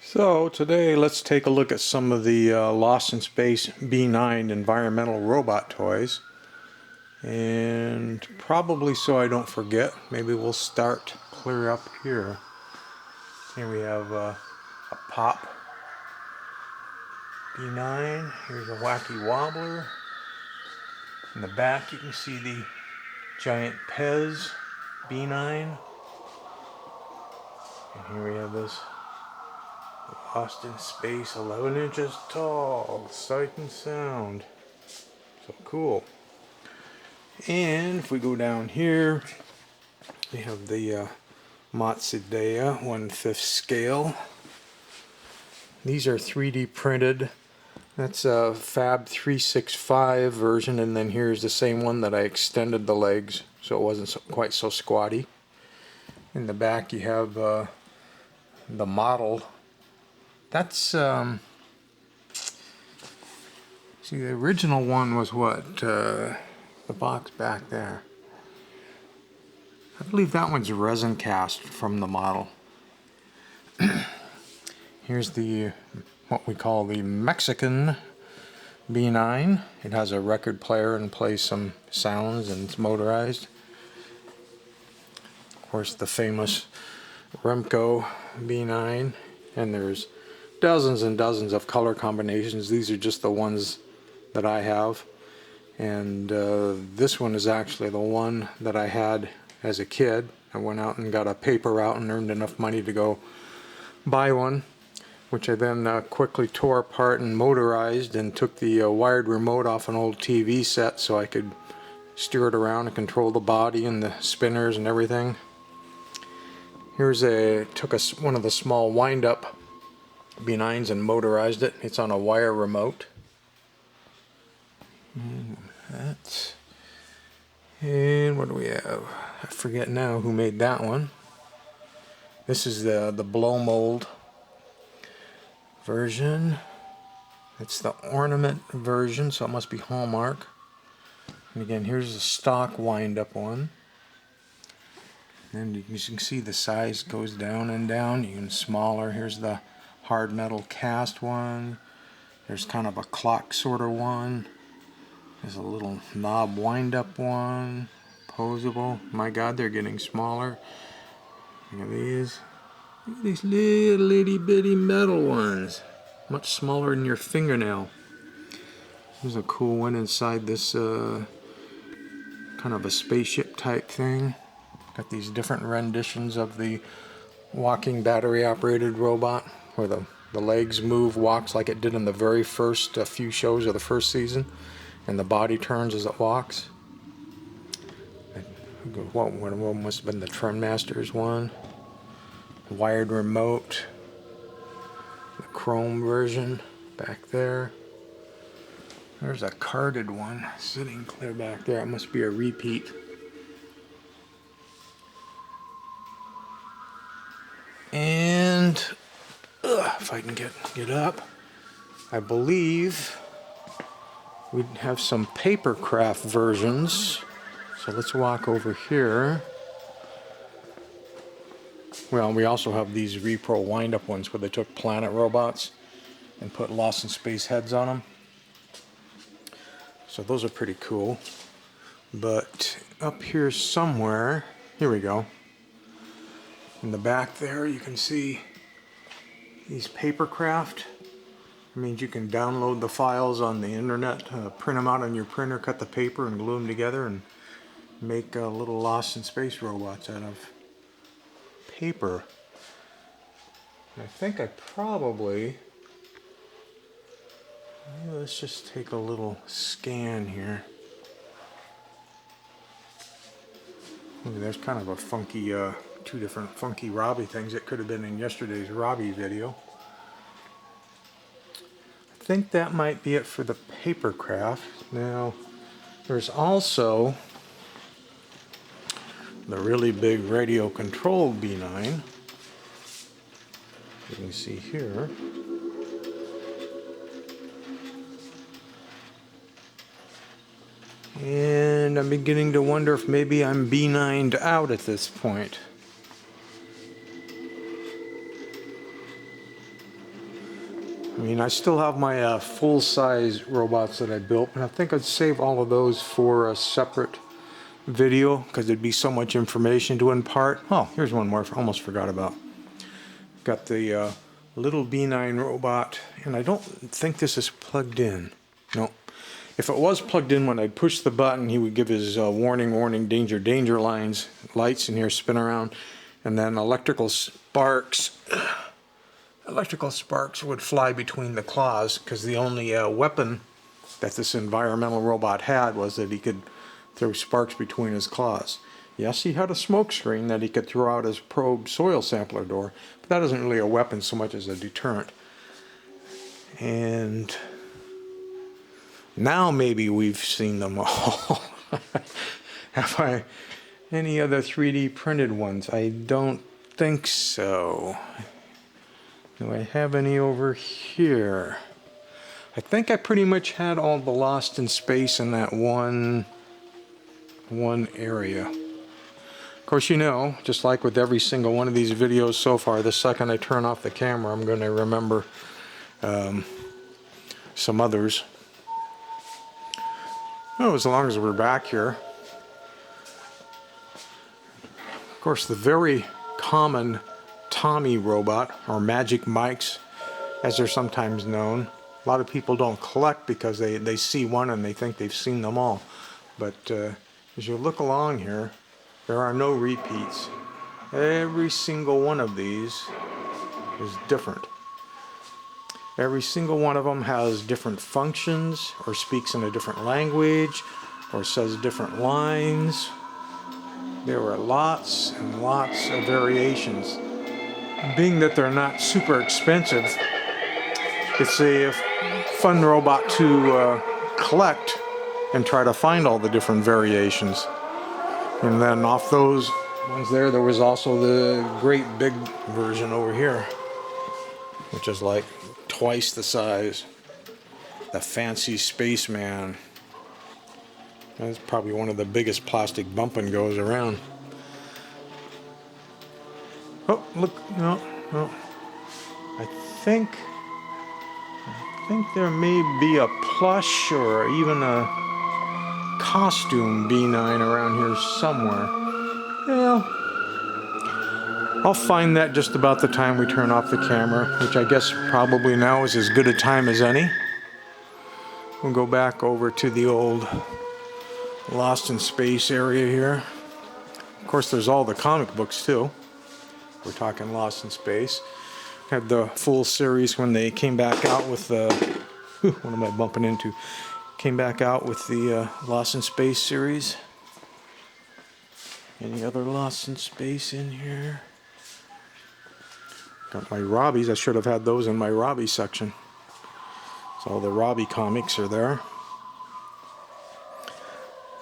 So today let's take a look at some of the Lost in Space B9 environmental robot toys. And probably so I don't forget, maybe we'll start clear up here. Here we have a Pop B9. Here's a Wacky Wobbler. In the back you can see the giant Pez B9. And here we have this Lost in Space 11 inches tall, sight and sound. So cool. And if we go down here, we have the Matsudaira 1/5 scale. These are 3D printed. That's a Fab 365 version, and then here's the same one that I extended the legs so it wasn't quite so squatty. In the back you have the model. That's see, the original one was what? The box back there. I believe that one's resin cast from the model. Here's the what we call the Mexican B9. It has a record player and plays some sounds, and it's motorized. Of course, the famous Remco B9, and there's dozens and dozens of color combinations. These are just the ones that I have, and this one is actually the one that I had as a kid. I went out and got a paper route and earned enough money to go buy one, which I then quickly tore apart and motorized and took the wired remote off an old TV set so I could steer it around and control the body and the spinners and everything. Here's took one of the small wind-up B9s and motorized it. It's on a wire remote. And what do we have? I forget now who made that one. This is the blow mold version. It's the ornament version, so it must be Hallmark. And again, here's the stock wind-up one. And you can see the size goes down and down, even smaller. Here's the hard metal cast one. There's kind of a clock sort of one. There's a little knob wind-up one. Posable. My God, they're getting smaller. Look at these. Look at these little itty bitty metal ones. Much smaller than your fingernail. There's a cool one inside this kind of a spaceship type thing. Got these different renditions of the walking battery operated robot where the legs move, walks like it did in the very first few shows of the first season, and the body turns as it walks. One of them must have been the Trendmasters one. Wired remote. The chrome version back there. There's a carded one sitting clear back there. It must be a repeat. And if I can get up, I believe we have some papercraft versions. So let's walk over here. Well, we also have these repro wind-up ones where they took Planet robots and put Lost in Space heads on them. So those are pretty cool. But up here somewhere, here we go. In the back there you can see these papercraft. It means you can download the files on the internet, print them out on your printer, cut the paper and glue them together and make little Lost in Space robots out of paper. And I think I probably, let's just take a little scan here. Ooh, there's kind of a funky two different funky Robbie things. It could have been in yesterday's Robbie video. I think that might be it for the papercraft. Now, there's also the really big radio controlled B9. You can see here. And I'm beginning to wonder if maybe I'm B9'd out at this point. I mean, I still have my full-size robots that I built, but I think I'd save all of those for a separate video because there'd be so much information to impart. Oh, here's one more I almost forgot about. Got the little B9 robot, and I don't think this is plugged in. No. If it was plugged in, when I'd push the button, he would give his warning, warning, danger, danger lights in here spin around, and then electrical sparks would fly between the claws, because the only weapon that this environmental robot had was that he could throw sparks between his claws. Yes, he had a smoke screen that he could throw out his probe soil sampler door, but that isn't really a weapon so much as a deterrent. And now maybe we've seen them all. Have I any other 3D printed ones? I don't think so. Do I have any over here? I think I pretty much had all the Lost in Space in that one area. Of course, you know, just like with every single one of these videos so far, the second I turn off the camera, I'm going to remember some others. Oh, as long as we're back here. Of course, the very common Tommy robot, or Magic Mics, as they're sometimes known. A lot of people don't collect because they see one and they think they've seen them all. But as you look along here, there are no repeats. Every single one of these is different. Every single one of them has different functions, or speaks in a different language, or says different lines. There are lots and lots of variations. Being that they're not super expensive, it's a fun robot to collect and try to find all the different variations. And then off those ones there was also the great big version over here, which is like twice the size. The fancy spaceman. That's probably one of the biggest plastic bump and goes around. Oh, look, no. I think there may be a plush or even a costume B9 around here somewhere. Well, I'll find that just about the time we turn off the camera, which I guess probably now is as good a time as any. We'll go back over to the old Lost in Space area here. Of course, there's all the comic books too. We're talking Lost in Space. Had the full series when they came back out with the... what am I bumping into? Came back out with the Lost in Space series. Any other Lost in Space in here? Got my Robbies. I should have had those in my Robbie section. So all the Robbie comics are there.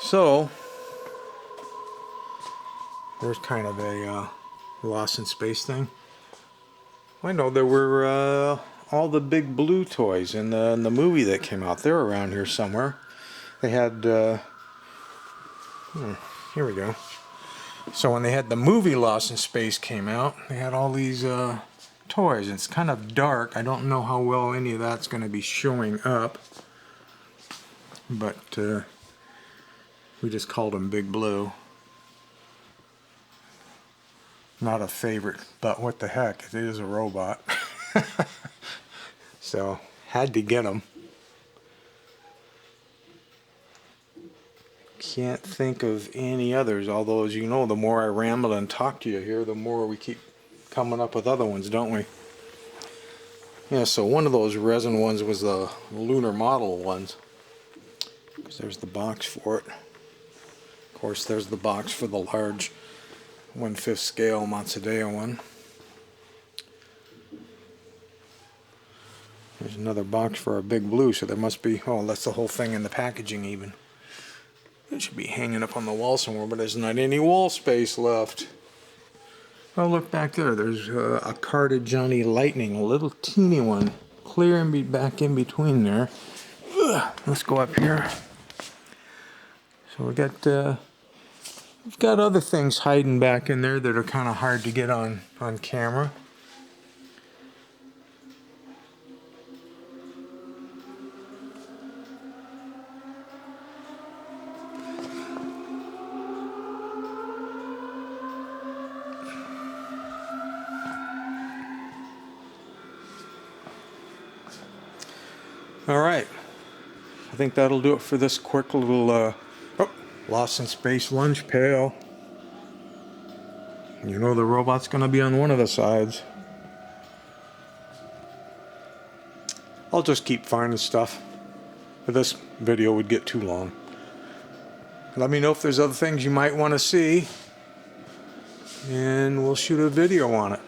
So, there's kind of a Lost in Space thing. I know there were all the Big Blue toys in the movie that came out. They're around here somewhere. They had... here we go. So when they had the movie Lost in Space came out, they had all these toys. It's kind of dark. I don't know how well any of that's going to be showing up. But we just called them Big Blue. Not a favorite, but what the heck, it is a robot. So, had to get them. Can't think of any others, although as you know, the more I ramble and talk to you here, the more we keep coming up with other ones, don't we? Yeah, so one of those resin ones was the lunar model ones. Because there's the box for it. Of course, there's the box for the large 1/5 scale Matsudaira one. There's another box for our Big Blue, so there must be, oh, that's the whole thing in the packaging even. It should be hanging up on the wall somewhere, but there's not any wall space left. Oh, look back there. There's a carded Johnny Lightning, a little teeny one, clear and back in between there. Let's go up here. So we've got other things hiding back in there that are kind of hard to get on camera. Alright, I think that'll do it for this quick little Lost in Space lunch pail. You know the robot's gonna be on one of the sides. I'll just keep finding stuff, but this video would get too long. Let me know if there's other things you might want to see, and we'll shoot a video on it.